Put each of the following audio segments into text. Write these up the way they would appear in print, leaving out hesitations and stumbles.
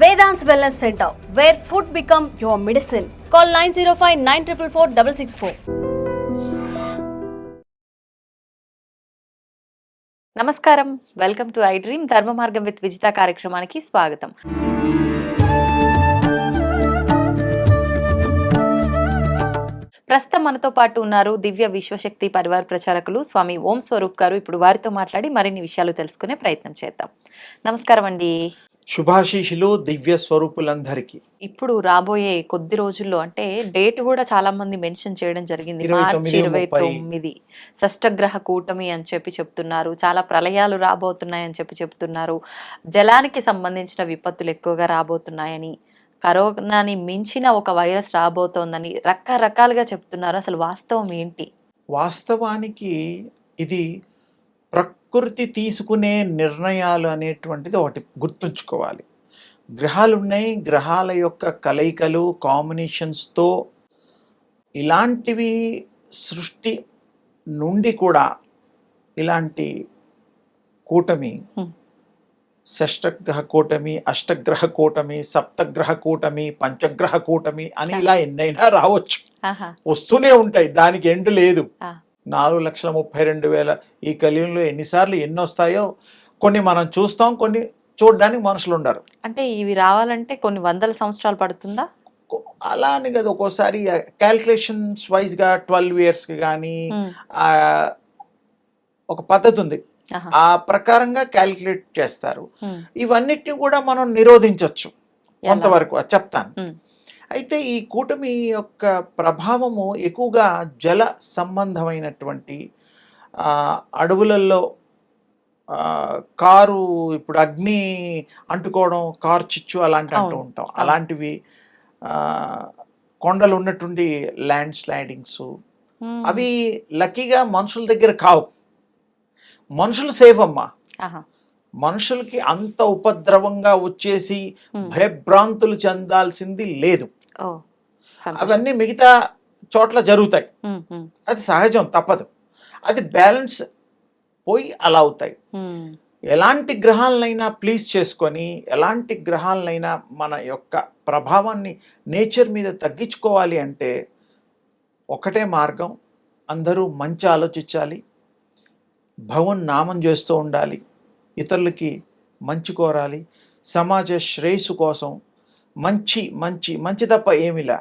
Vedant's Wellness Center, where food become your medicine. Call 905-944-664. నమస్కారం, welcome to I dream ధర్మ మార్గం with Vijitha కార్యక్రమానికి స్వాగతం. ప్రస్తుతం మనతో పాటు ఉన్నారు దివ్య విశ్వశక్తి పరివార ప్రచారకులు స్వామి ఓం స్వరూప్ గారు. ఇప్పుడు వారితో మాట్లాడి మరిన్ని విషయాలు తెలుసుకునే ప్రయత్నం చేద్దాం. నమస్కారం అండి. శుభాశీషులు దివ్య స్వరూపులందరికీ. ఇప్పుడు రాబోయే కొద్ది రోజుల్లో, అంటే డేట్ కూడా చాలా మంది మెన్షన్ చేయడం జరిగింది, మార్చి 29 షష్టగ్రహ కూటమి అని చెప్పి చెప్తున్నారు. చాలా ప్రళయాలు రాబోతున్నాయని చెప్పి చెప్తున్నారు. జలానికి సంబంధించిన విపత్తులు ఎక్కువగా రాబోతున్నాయని, కరోనాని మించిన ఒక వైరస్ రాబోతోందని రకరకాలుగా చెప్తున్నారు. అసలు వాస్తవం ఏంటి? వాస్తవానికి ఇది ప్రకృతి తీసుకునే నిర్ణయాలు అనేటువంటిది ఒకటి గుర్తుంచుకోవాలి. గ్రహాలు ఉన్నాయి, గ్రహాల యొక్క కలయికలు కాంబినేషన్స్తో ఇలాంటివి సృష్టి నుండి కూడా ఇలాంటి కూటమి, షష్టగ్రహ కూటమి, అష్టగ్రహ కూటమి, సప్తగ్రహ కూటమి, పంచగ్రహ కూటమి అని ఇలా ఎన్నైనా రావచ్చు, వస్తూనే ఉంటాయి. దానికి ఎండ్ లేదు. 4,32,000 ఈ కలియుగంలో ఎన్నిసార్లు ఎన్ని వస్తాయో కొన్ని మనం చూస్తాం, కొన్ని చూడడానికి మనుషులు ఉండరు. అంటే ఇవి రావాలంటే కొన్ని వందల సంవత్సరాలు పడుతుందా? అలా అని కదా, ఒక్కోసారి క్యాల్కులేషన్స్ వైజ్గా 12 ఇయర్స్కి కానీ ఒక పద్ధతి ఉంది, ఆ ప్రకారంగా క్యాల్కులేట్ చేస్తారు. ఇవన్నిటిని కూడా మనం నిరోధించవచ్చు కొంతవరకు, అది చెప్తాను. అయితే ఈ కూటమి యొక్క ప్రభావము ఎక్కువగా జల సంబంధమైనటువంటి అడవులలో కారు, ఇప్పుడు అగ్ని అంటుకోవడం, కారు చిచ్చు అలాంటి అంటూ ఉంటాం, అలాంటివి, కొండలు ఉన్నటువంటి ల్యాండ్ స్లైడింగ్స్, అవి లక్కీగా మనుషుల దగ్గర కావు. మనుషులు సేఫ్ అమ్మా. మనుషులకి అంత ఉపద్రవంగా వచ్చేసి భయభ్రాంతులు చెందాల్సింది లేదు. అవన్నీ మిగతా చోట్ల జరుగుతాయి, అది సహజం, తప్పదు. అది బ్యాలెన్స్ పోయి అలా అవుతాయి. ఎలాంటి గ్రహాలనైనా ప్లీజ్ చేసుకొని, ఎలాంటి గ్రహాలనైనా మన యొక్క ప్రభావాన్ని నేచర్ మీద తగ్గించుకోవాలి అంటే ఒకటే మార్గం, అందరూ మంచి ఆలోచించాలి, భగవన్ నామం చేస్తూ ఉండాలి, ఇతరులకి మంచి కోరాలి, సమాజ శ్రేయస్సు కోసం మంచి మంచి మంచి తప్ప ఏమిలా.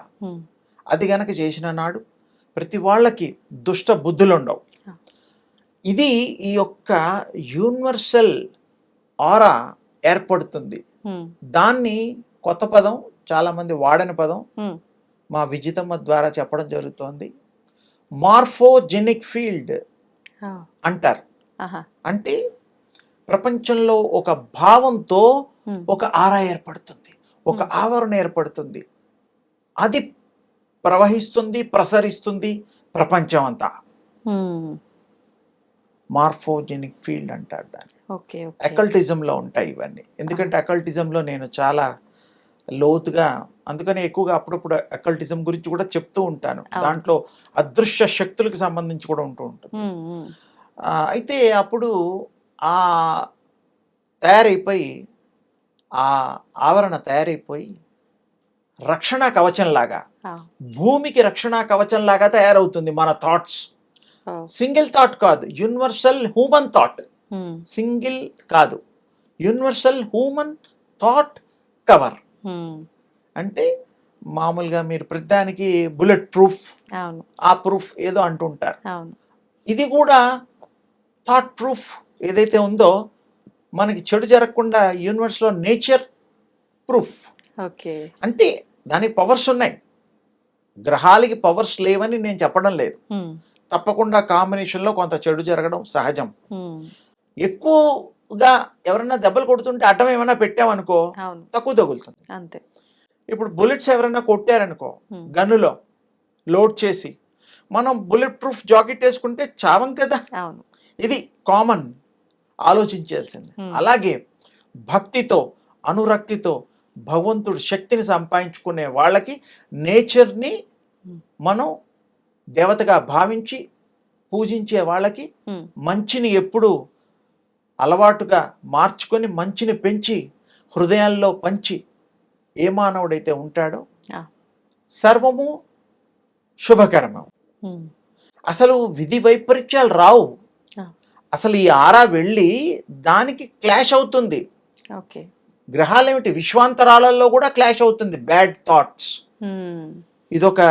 అది గనక చేసిన నాడు ప్రతి వాళ్ళకి దుష్ట బుద్ధులు ఉండవు. ఇది ఈ యొక్క యూనివర్సల్ ఆరా ఏర్పడుతుంది. దాన్ని కొత్త పదం, చాలామంది వాడని పదం మా విజితమ్మ ద్వారా చెప్పడం జరుగుతోంది, మార్ఫోజెనిక్ ఫీల్డ్ అంటారు. అంటే ప్రపంచంలో ఒక భావంతో ఒక ఆరా ఏర్పడుతుంది, ఒక ఆవరణ ఏర్పడుతుంది, అది ప్రవహిస్తుంది, ప్రసరిస్తుంది ప్రపంచం అంతా. మార్ఫోజెనిక్ ఫీల్డ్ అంటారు దాన్ని. అకల్టిజంలో ఉంటాయి ఇవన్నీ. ఎందుకంటే అకల్టిజంలో నేను చాలా లోతుగా, అందుకని ఎక్కువగా అప్పుడప్పుడు అకల్టిజం గురించి కూడా చెప్తూ ఉంటాను. దాంట్లో అదృశ్య శక్తులకు సంబంధించి కూడా ఉంటూ ఉంటుంది. అయితే అప్పుడు ఆ తయారైపోయి, ఆ ఆవరణ తయారైపోయి రక్షణ కవచంలాగా, భూమికి రక్షణ కవచంలాగా తయారవుతుంది మన థాట్స్. సింగిల్ థాట్ కాదు, యూనివర్సల్ హ్యూమన్ థాట్. సింగిల్ కాదు, యూనివర్సల్ హ్యూమన్ థాట్ కవర్. అంటే మామూలుగా మీరు ప్రతిదానికి బుల్లెట్ ప్రూఫ్, ఆ ప్రూఫ్ ఏదో అంటుంటారు. ఇది కూడా థాట్ ప్రూఫ్ ఏదైతే ఉందో, మనకి చెడు జరగకుండా యూనివర్స్లో నేచర్ ప్రూఫ్. అంటే దానికి పవర్స్ ఉన్నాయి, గ్రహాలకి పవర్స్ లేవని నేను చెప్పడం లేదు. తప్పకుండా కాంబినేషన్లో కొంత చెడు జరగడం సహజం. ఎక్కువగా ఎవరైనా దెబ్బలు కొడుతుంటే అడ్డం ఏమైనా పెట్టామనుకో తక్కువ తగులుతుంది. ఇప్పుడు బుల్లెట్స్ ఎవరైనా కొట్టారనుకో గన్నులో లోడ్ చేసి, మనం బుల్లెట్ ప్రూఫ్ జాకెట్ వేసుకుంటే చావం కదా. ఇది కామన్, ఆలోచించాల్సింది. అలాగే భక్తితో, అనురక్తితో భగవంతుడు శక్తిని సంపాదించుకునే వాళ్ళకి నేచర్ని మనం దేవతగా భావించి పూజించే వాళ్ళకి మంచిని ఎప్పుడు అలవాటుగా మార్చుకొని మంచిని పెంచి హృదయాల్లో పంచి ఏ మానవుడైతే ఉంటాడో ఆ. సర్వము శుభకరము. అసలు విధి వైపరీత్యాలు రావు. ఆ. అసలు ఈ ఆరా వెళ్ళి దానికి క్లాష్ అవుతుంది. ఓకే. గ్రహాలు ఏమిటి, విశ్వాంతరాలలో కూడా క్లాష్ అవుతుంది. బ్యాడ్ థాట్స్, ఇదొక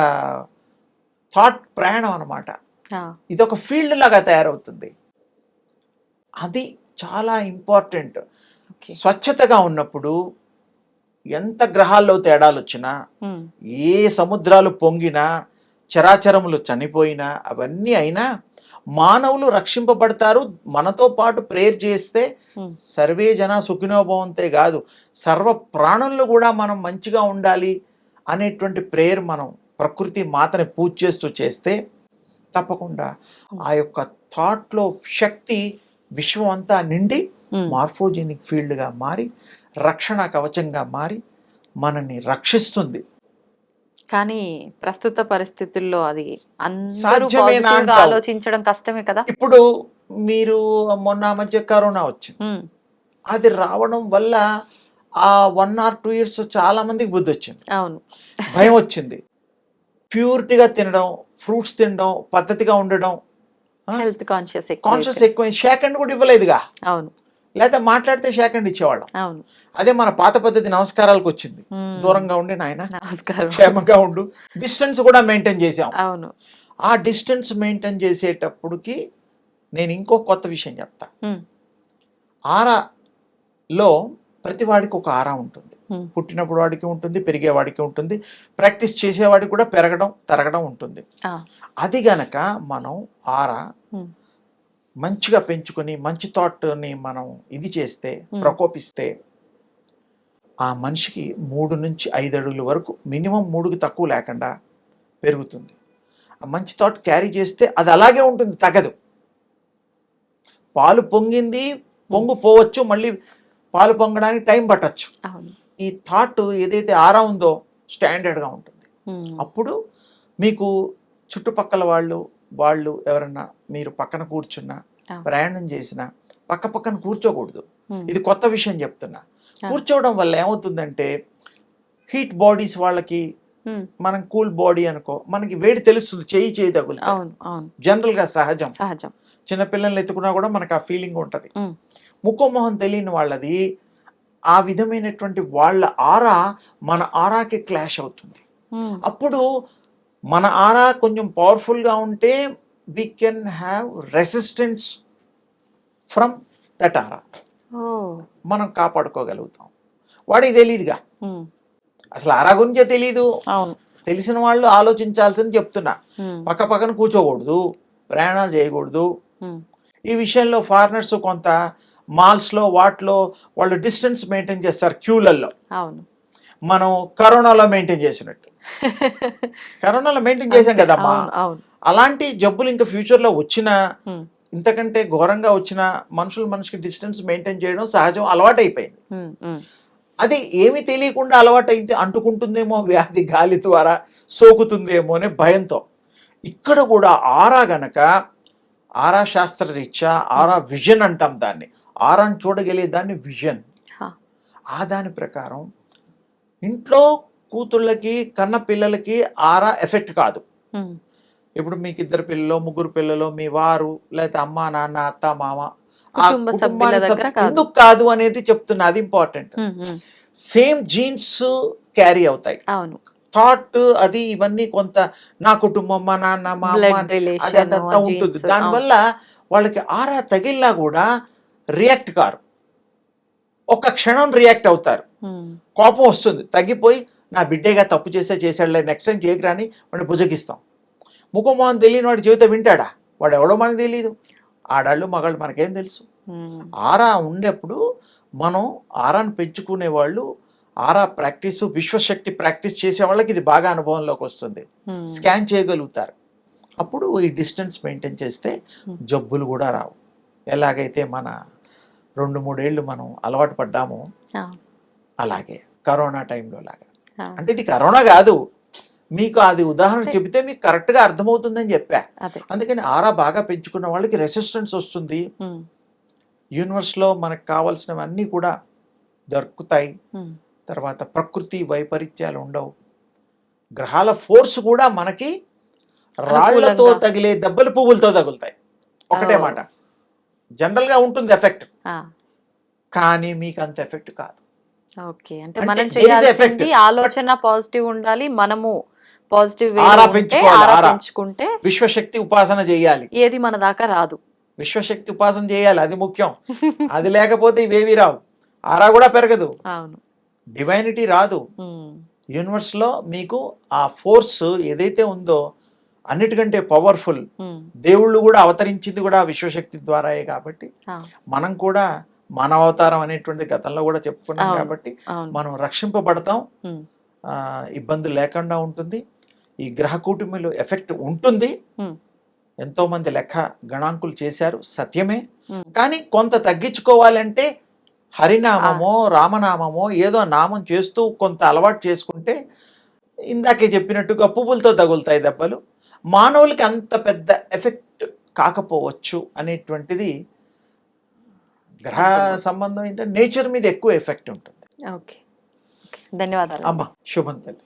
థాట్ ప్రయాణం అన్నమాట. ఇదొక ఫీల్డ్ లాగా తయారవుతుంది. అది చాలా ఇంపార్టెంట్. స్వచ్ఛతగా ఉన్నప్పుడు ఎంత గ్రహాల్లో తేడాలు వచ్చినా, ఏ సముద్రాలు పొంగినా, చరాచరములు చనిపోయినా, అవన్నీ అయినా మానవులు రక్షింపబడతారు. మనతో పాటు ప్రేయర్ చేస్తే సర్వే జన సుఖినోభవంతే కాదు, సర్వ ప్రాణులు కూడా మనం మంచిగా ఉండాలి అనేటువంటి ప్రేయర్ మనం ప్రకృతి మాతని పూజ చేస్తూ చేస్తే తప్పకుండా ఆ యొక్క థాట్లో శక్తి విశ్వం అంతా నిండి మార్ఫోజెనిక్ ఫీల్డ్గా మారి రక్షణ కవచంగా మారి మనల్ని రక్షిస్తుంది. కానీ ప్రస్తుత పరిస్థితుల్లో అది సాధ్యమేనా ఆలోచించడం కష్టమే కదా. ఇప్పుడు మీరు మొన్న మధ్య కరోనా వచ్చింది, అది రావడం వల్ల ఆ 1 or 2 years చాలా మందికి బుద్ధి వచ్చింది. అవును, భయం వచ్చింది. ప్యూరిటీగా తినడం, ఫ్రూట్స్ తినడం, పద్ధతిగా ఉండడం, హెల్త్ కాన్షియస్ ఎక్కువ. షేక్ హ్యాండ్ కూడా ఇవ్వలేదుగా. అవును, లేకపోతే మాట్లాడితే షేక్ హ్యాండ్ ఇచ్చేవాళ్ళం. అవును. అదే మన పాత పద్ధతి నమస్కారాలకు వచ్చింది. దూరంగా ఉండి నాయన నమస్కారం, క్షేమంగా ఉండు. డిస్టెన్స్ కూడా మెయింటైన్ చేసాం. అవును. ఆ డిస్టెన్స్ మెయింటైన్ చేసేటప్పటికి నేను ఇంకో కొత్త విషయం చెప్తా. ఆరాలో ప్రతి వాడికి ఒక ఆరా ఉంటుంది. పుట్టినప్పుడు వాడికి ఉంటుంది, పెరిగేవాడికి ఉంటుంది, ప్రాక్టీస్ చేసేవాడికి కూడా పెరగడం తరగడం ఉంటుంది. అది గనక మనం ఆరా మంచిగా పెంచుకొని మంచి థాట్ని మనం ఇది చేస్తే, ప్రకోపిస్తే, ఆ మనిషికి 3 నుంచి 5 అడుగుల వరకు మినిమం 3కి తక్కువ లేకుండా పెరుగుతుంది. ఆ మంచి థాట్ క్యారీ చేస్తే అది అలాగే ఉంటుంది, తగ్గదు. పాలు పొంగింది పొంగిపోవచ్చు, మళ్ళీ పాలు పొంగడానికి టైం పట్టచ్చు. ఈ థాట్ ఏదైతే ఆరా ఉందో స్టాండర్డ్గా ఉంటుంది. అప్పుడు మీకు చుట్టుపక్కల వాళ్ళు ఎవరన్నా మీరు పక్కన కూర్చున్నా, ప్రయాణం చేసినా పక్కన కూర్చోకూడదు. ఇది కొత్త విషయం చెప్తున్నా. కూర్చోవడం వల్ల ఏమవుతుందంటే హీట్ బాడీస్ వాళ్ళకి, మనం కూల్ బాడీ అనుకో, మనకి వేడి తెలుస్తుంది, చేయి తగులుతుంది. జనరల్ గా సహజం. చిన్నపిల్లల్ని ఎత్తుకున్నా కూడా మనకు ఆ ఫీలింగ్ ఉంటది. ముఖమొహం తెలియని వాళ్ళది ఆ విధమైనటువంటి వాళ్ళ ఆరా మన ఆరాకి క్లాష్ అవుతుంది. అప్పుడు మన ఆరా కొంచెం పవర్ఫుల్గా ఉంటే we can have resistance from that aura. మనం కాపాడుకోగలుగుతాం. వాడికి తెలియదుగా, అసలు ఆరా గురించే తెలీదు. తెలిసిన వాళ్ళు ఆలోచించాల్సింది చెప్తున్నా. పక్కన కూర్చోకూడదు, ప్రయాణాలు చేయకూడదు. ఈ విషయంలో ఫారినర్స్ కొంత మాల్స్లో వాటిలో వాళ్ళు డిస్టెన్స్ మెయింటైన్ చేస్తారు క్యూలల్లో. మనం కరోనాలో మెయింటైన్ చేసినట్టు. కరోనాలో మెయింటైన్ చేసాం కదమ్మా. అలాంటి జబ్బులు ఇంకా ఫ్యూచర్లో వచ్చినా, ఇంతకంటే ఘోరంగా వచ్చిన మనిషికి డిస్టెన్స్ మెయింటైన్ చేయడం సహజం, అలవాటైపోయింది. అది ఏమి తెలియకుండా అలవాటైతే అంటుకుంటుందేమో వ్యాధి, గాలి ద్వారా సోకుతుందేమో అనే భయంతో. ఇక్కడ కూడా ఆరా గనక, ఆరా శాస్త్రరీత్యా ఆరా విజన్ అంటాం దాన్ని. ఆరాని చూడగలిగే దాన్ని విజన్. ఆ దాని ప్రకారం ఇంట్లో కూతుళ్ళకి, కన్న పిల్లలకి ఆరా ఎఫెక్ట్ కాదు. ఇప్పుడు మీకు 2 పిల్లలు, 3 పిల్లలు, మీ వారు, లేకపోతే అమ్మ, నాన్న, అత్త, మామ, ఎందుకు కాదు అనేది చెప్తున్నా. అది ఇంపార్టెంట్. సేమ్ జీన్స్ క్యారీ అవుతాయి. థాట్ అది ఇవన్నీ కొంత నా కుటుంబం, మా నాన్న, మా అమ్మ, అదంతా ఉంటుంది. దానివల్ల వాళ్ళకి ఆరా తగిలినా కూడా రియాక్ట్ కారు. ఒక క్షణం రియాక్ట్ అవుతారు. కోపం వస్తుంది, తగ్గిపోయి నా బిడ్డేగా తప్పు చేశాడులే, నెక్స్ట్ టైం చేయకురాని వాడిని భుజగిస్తాం. ముఖమోహన్ తెలియని వాడి జీవితం వింటాడా? వాడు ఎవడో మనకు తెలియదు. ఆడాళ్ళు మగాళ్ళు మనకేం తెలుసు. ఆరా ఉండేప్పుడు మనం ఆరాను పెంచుకునే వాళ్ళు, ఆరా ప్రాక్టీస్, విశ్వశక్తి ప్రాక్టీస్ చేసే వాళ్ళకి ఇది బాగా అనుభవంలోకి వస్తుంది. స్కాన్ చేయగలుగుతారు. అప్పుడు ఈ డిస్టెన్స్ మెయింటైన్ చేస్తే జబ్బులు కూడా రావు. ఎలాగైతే మన 2-3 ఏళ్ళు మనం అలవాటు పడ్డామో అలాగే కరోనా టైంలో లాగా. అంటే ఇది కరోనా కాదు, మీకు అది ఉదాహరణ చెబితే మీకు కరెక్ట్గా అర్థమవుతుందని చెప్పా. అందుకని ఆరా బాగా పెంచుకున్న వాళ్ళకి రెసిస్టెన్స్ వస్తుంది. యూనివర్స్లో మనకు కావాల్సినవన్నీ కూడా దొరుకుతాయి. తర్వాత ప్రకృతి వైపరీత్యాలు ఉండవు, గ్రహాల ఫోర్స్ కూడా మనకి రాళ్లతో అనుకూలంగా. తగిలే దెబ్బలు పువ్వులతో తగులుతాయి. ఒకటే ఓ. మాట, జనరల్గా ఉంటుంది ఎఫెక్ట్, ఆ, కానీ మీకు అంత ఎఫెక్ట్ కాదు. ఓకే. అంటే అంటే మనం there is effect, చేయాల్సింది ఆలోచన పాజిటివ్ ఉండాలి, మనము పాజిటివ్ ఆరా పెంచుకోవాలి, ఆరా. పెంచుకుంటే విశ్వశక్తి ఉపాసన చేయాలి, ఏది మన దాకా రాదు. విశ్వశక్తి ఉపాసన చేయాలి, అది ముఖ్యం. అది లేకపోతే ఇవేవి రావు, ఆరా కూడా పెరగదు, అవును. డివైనిటీ రాదు. ఉమ్, యూనివర్స్లో మీకు ఆ ఫోర్స్ ఏదైతే ఉందో అన్నిటికంటే పవర్ఫుల్. ఉమ్, దేవుళ్ళు కూడా అవతరించింది కూడా విశ్వశక్తి ద్వారాయే కాబట్టి ఆ, మనం కూడా మానవ అవతారం అనేటువంటి గతంలో కూడా చెప్పుకున్నాం అవును. కాబట్టి అవును. మనం రక్షింపబడతాం, ఉమ్, ఇబ్బంది లేకుండా ఉంటుంది. ఈ గ్రహ కూటమిలో ఎఫెక్ట్ ఉంటుంది. ఉమ్, ఎంతో మంది లెక్క గణాంకులు చేశారు, సత్యమే. ఉమ్. కానీ కొంత తగ్గించుకోవాలంటే హరినామమో రామనామమో ఏదో నామం చేస్తూ కొంత అలవాటు చేసుకుంటే ఇందాకే చెప్పినట్టుగా పువ్వులతో తగులుతాయి దెబ్బలు, మానవులకి అంత పెద్ద ఎఫెక్ట్ కాకపోవచ్చు అనేటువంటిది. గ్రహ సంబంధం ఏంటంటే నేచర్ మీద ఎక్కువ ఎఫెక్ట్ ఉంటుంది. ఓకే. ఓకే. ధన్యవాదాలు. అమ్మ శుభం తల్లి.